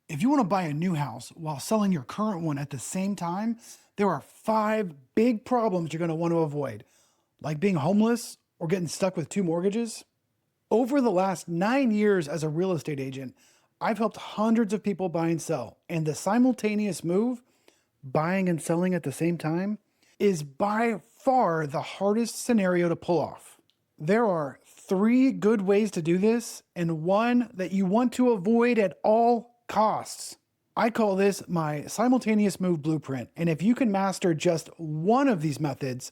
If you want to buy a new house while selling your current one at the same time, there are 5 big problems you're going to want to avoid, like being homeless or getting stuck with 2 mortgages. Over the last 9 years as a real estate agent, I've helped hundreds of people buy and sell, and the simultaneous move, buying and selling at the same time, is by far the hardest scenario to pull off. There are 3 good ways to do this, and one that you want to avoid at all costs. I call this my Simultaneous Move Blueprint, and if you can master just one of these methods,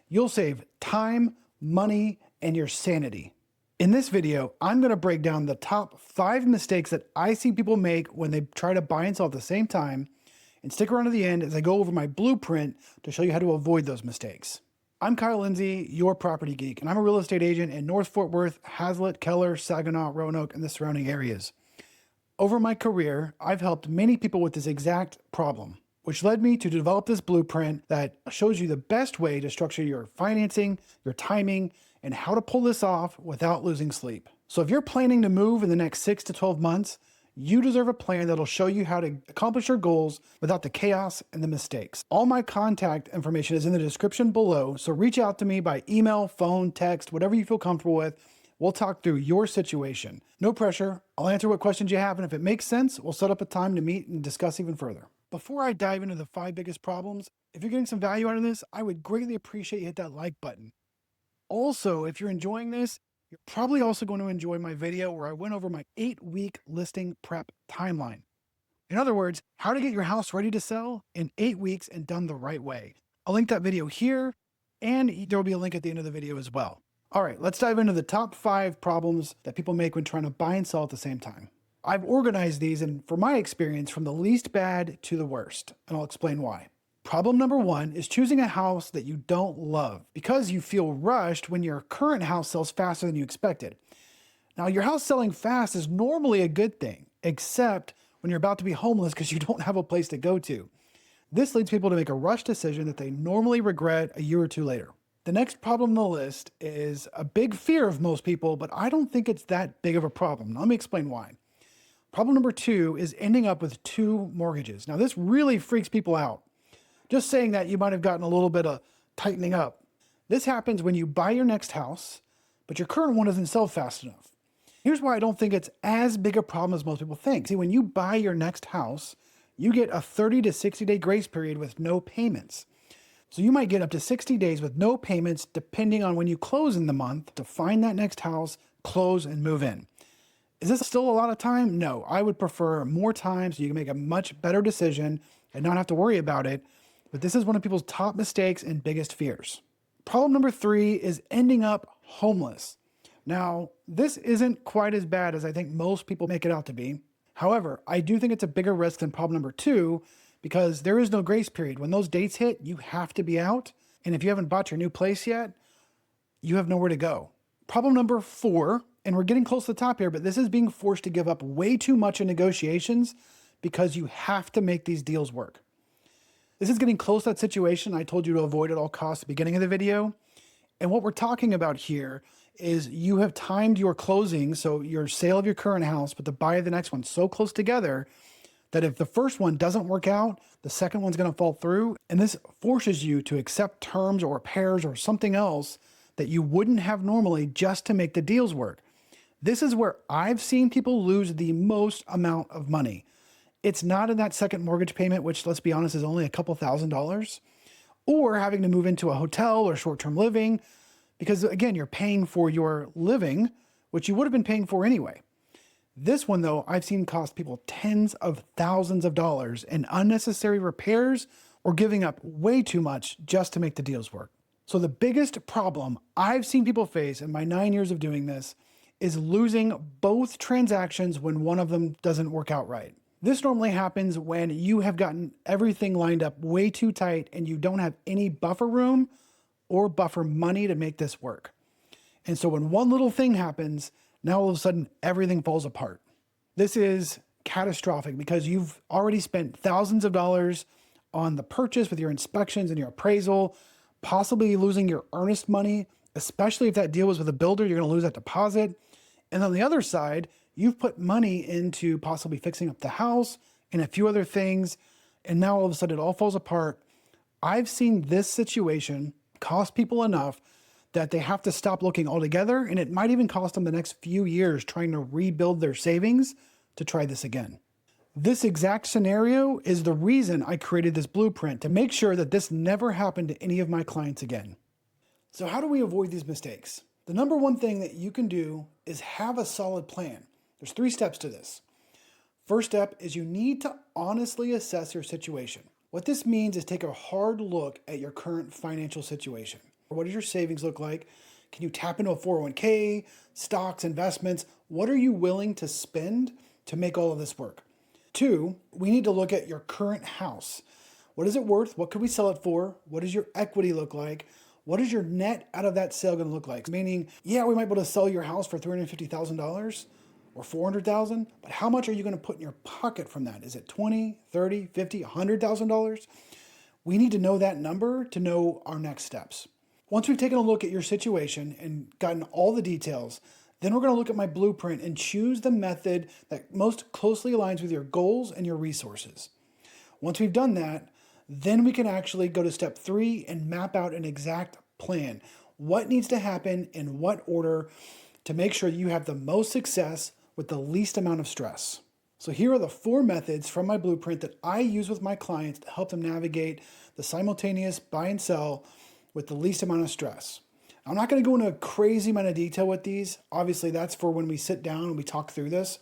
you'll save time, money, and your sanity. In this video, I'm going to break down the top 5 mistakes that I see people make when they try to buy and sell at the same time, and stick around to the end as I go over my blueprint to show you how to avoid those mistakes. I'm Lindsey, your property geek, and I'm a real estate agent in North Fort Worth, Hazlitt, Keller, Saginaw, Roanoke, and the surrounding areas. Over my career, I've helped many people with this exact problem, which led me to develop this blueprint that shows you the best way to structure your financing, your timing, and how to pull this off without losing sleep. So if you're planning to move in the next 6 to 12 months, you deserve a plan that'll show you how to accomplish your goals without the chaos and the mistakes. All my contact information is in the description below, so reach out to me by email, phone, text, whatever you feel comfortable with. We'll talk through your situation. No pressure. I'll answer what questions you have, and if it makes sense, we'll set up a time to meet and discuss even further. Before I dive into the 5 biggest problems, if you're getting some value out of this, I would greatly appreciate you hit that like button. Also, if you're enjoying this, you're probably also going to enjoy my video where I went over my 8-week listing prep timeline. In other words, how to get your house ready to sell in 8 weeks and done the right way. I'll link that video here, and there will be a link at the end of the video as well. All right, let's dive into the top 5 problems that people make when trying to buy and sell at the same time. I've organized these, and from my experience, from the least bad to the worst, and I'll explain why. Problem number 1 is choosing a house that you don't love because you feel rushed when your current house sells faster than you expected. Now, your house selling fast is normally a good thing, except when you're about to be homeless because you don't have a place to go to. This leads people to make a rush decision that they normally regret a year or 2 later. The next problem on the list is a big fear of most people, but I don't think it's that big of a problem. Let me explain why. Problem number 2 is ending up with 2 mortgages. Now, this really freaks people out. Just saying that, you might have gotten a little bit of tightening up. This happens when you buy your next house, but your current one doesn't sell fast enough. Here's why I don't think it's as big a problem as most people think. See, when you buy your next house, you get a 30 to 60-day grace period with no payments. So you might get up to 60 days with no payments depending on when you close in the month to find that next house, close, and move in. Is this still a lot of time? No, I would prefer more time so you can make a much better decision and not have to worry about it. But this is one of people's top mistakes and biggest fears. Problem number 3 is ending up homeless. Now, this isn't quite as bad as I think most people make it out to be. However, I do think it's a bigger risk than problem number 2 because there is no grace period. When those dates hit, you have to be out. And if you haven't bought your new place yet, you have nowhere to go. Problem number 4, and we're getting close to the top here, but this is being forced to give up way too much in negotiations because you have to make these deals work. This is getting close to that situation I told you to avoid at all costs at the beginning of the video. And what we're talking about here is you have timed your closing, so your sale of your current house, but the buy of the next one so close together that if the first one doesn't work out, the second one's going to fall through. And this forces you to accept terms or repairs or something else that you wouldn't have normally just to make the deals work. This is where I've seen people lose the most amount of money. It's not in that second mortgage payment, which, let's be honest, is only a couple $1,000s, or having to move into a hotel or short-term living, because again, you're paying for your living, which you would have been paying for anyway. This one, though, I've seen cost people tens of thousands of dollars in unnecessary repairs or giving up way too much just to make the deals work. So the biggest problem I've seen people face in my 9 years of doing this is losing both transactions when one of them doesn't work out right. This normally happens when you have gotten everything lined up way too tight and you don't have any buffer room or buffer money to make this work. And so when one little thing happens, now all of a sudden everything falls apart. This is catastrophic because you've already spent thousands of dollars on the purchase with your inspections and your appraisal, possibly losing your earnest money, especially if that deal was with a builder, you're going to lose that deposit. And on the other side, You've put money into possibly fixing up the house and a few other things, and now all of a sudden it all falls apart. I've seen this situation cost people enough that they have to stop looking altogether, and it might even cost them the next few years trying to rebuild their savings to try this again. This exact scenario is the reason I created this blueprint, to make sure that this never happened to any of my clients again. So how do we avoid these mistakes? The number one thing that you can do is have a solid plan. There's 3 steps to this. First step is you need to honestly assess your situation. What this means is take a hard look at your current financial situation. What does your savings look like? Can you tap into a 401k, stocks, investments? What are you willing to spend to make all of this work? 2, we need to look at your current house. What is it worth? What could we sell it for? What does your equity look like? What is your net out of that sale going to look like? Meaning, yeah, we might be able to sell your house for $350,000 or $400,000, but how much are you going to put in your pocket from that? Is it $20, $30, $50, $100,000? We need to know that number to know our next steps. Once we've taken a look at your situation and gotten all the details, then we're going to look at my blueprint and choose the method that most closely aligns with your goals and your resources. Once we've done that, then we can actually go to step 3 and map out an exact plan. What needs to happen in what order to make sure you have the most success with the least amount of stress. So here are the 4 methods from my blueprint that I use with my clients to help them navigate the simultaneous buy and sell with the least amount of stress. I'm not going to go into a crazy amount of detail with these. Obviously, that's for when we sit down and we talk through this.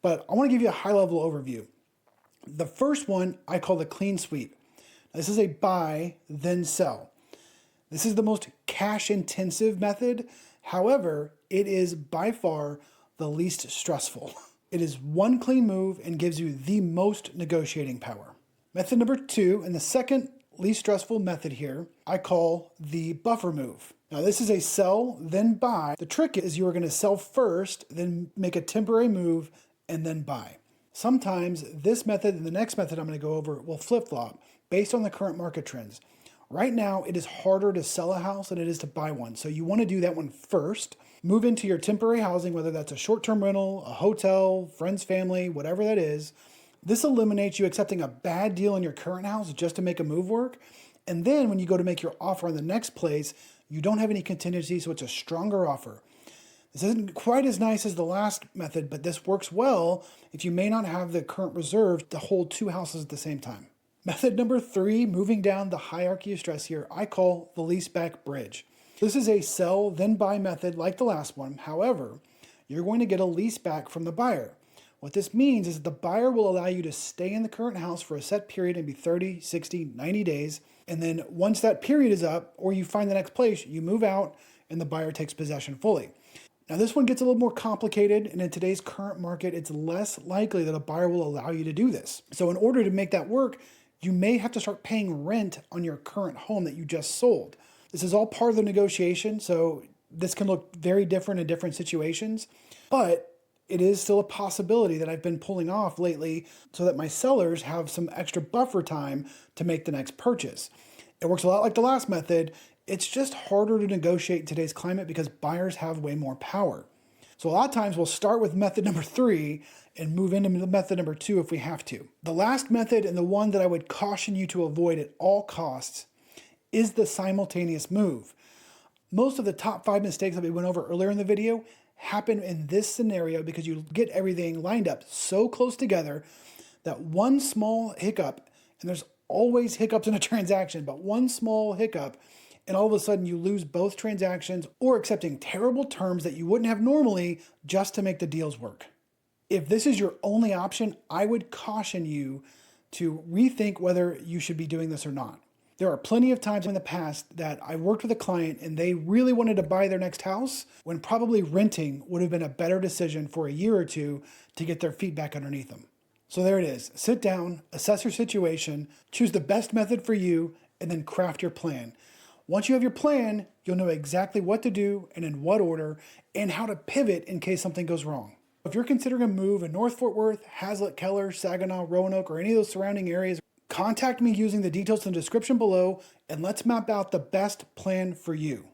But I want to give you a high-level overview. The first one I call the clean sweep. This is a buy, then sell. This is the most cash-intensive method. However, it is by far the least stressful. It is one clean move and gives you the most negotiating power. Method number 2, and the second least stressful method here, I call the buffer move. Now this is a sell, then buy. The trick is you are going to sell first, then make a temporary move, and then buy. Sometimes this method and the next method I'm going to go over will flip-flop based on the current market trends. Right now, it is harder to sell a house than it is to buy one. So you want to do that one first. Move into your temporary housing, whether that's a short-term rental, a hotel, friends, family, whatever that is. This eliminates you accepting a bad deal in your current house just to make a move work. And then when you go to make your offer on the next place, you don't have any contingency, so it's a stronger offer. This isn't quite as nice as the last method, but this works well if you may not have the current reserve to hold 2 houses at the same time. Method number 3, moving down the hierarchy of stress here, I call the leaseback bridge. This is a sell, then buy method like the last one. However, you're going to get a lease back from the buyer. What this means is that the buyer will allow you to stay in the current house for a set period, maybe 30, 60, 90 days. And then once that period is up, or you find the next place, you move out and the buyer takes possession fully. Now this one gets a little more complicated, and in today's current market, it's less likely that a buyer will allow you to do this. So in order to make that work, you may have to start paying rent on your current home that you just sold. This is all part of the negotiation, so this can look very different in different situations, but it is still a possibility that I've been pulling off lately so that my sellers have some extra buffer time to make the next purchase. It works a lot like the last method. It's just harder to negotiate in today's climate because buyers have way more power. So a lot of times we'll start with method number 3 and move into method number 2 if we have to. The last method, and the one that I would caution you to avoid at all costs, is the simultaneous move. Most of the top 5 mistakes that we went over earlier in the video happen in this scenario because you get everything lined up so close together that one small hiccup, and there's always hiccups in a transaction, but one small hiccup, and all of a sudden you lose both transactions or accepting terrible terms that you wouldn't have normally just to make the deals work. If this is your only option, I would caution you to rethink whether you should be doing this or not. There are plenty of times in the past that I worked with a client and they really wanted to buy their next house when probably renting would have been a better decision for a year or 2 to get their feet back underneath them. So there it is. Sit down, assess your situation, choose the best method for you, and then craft your plan. Once you have your plan, you'll know exactly what to do and in what order and how to pivot in case something goes wrong. If you're considering a move in North Fort Worth, Hazlet, Keller, Saginaw, Roanoke, or any of those surrounding areas, contact me using the details in the description below, and let's map out the best plan for you.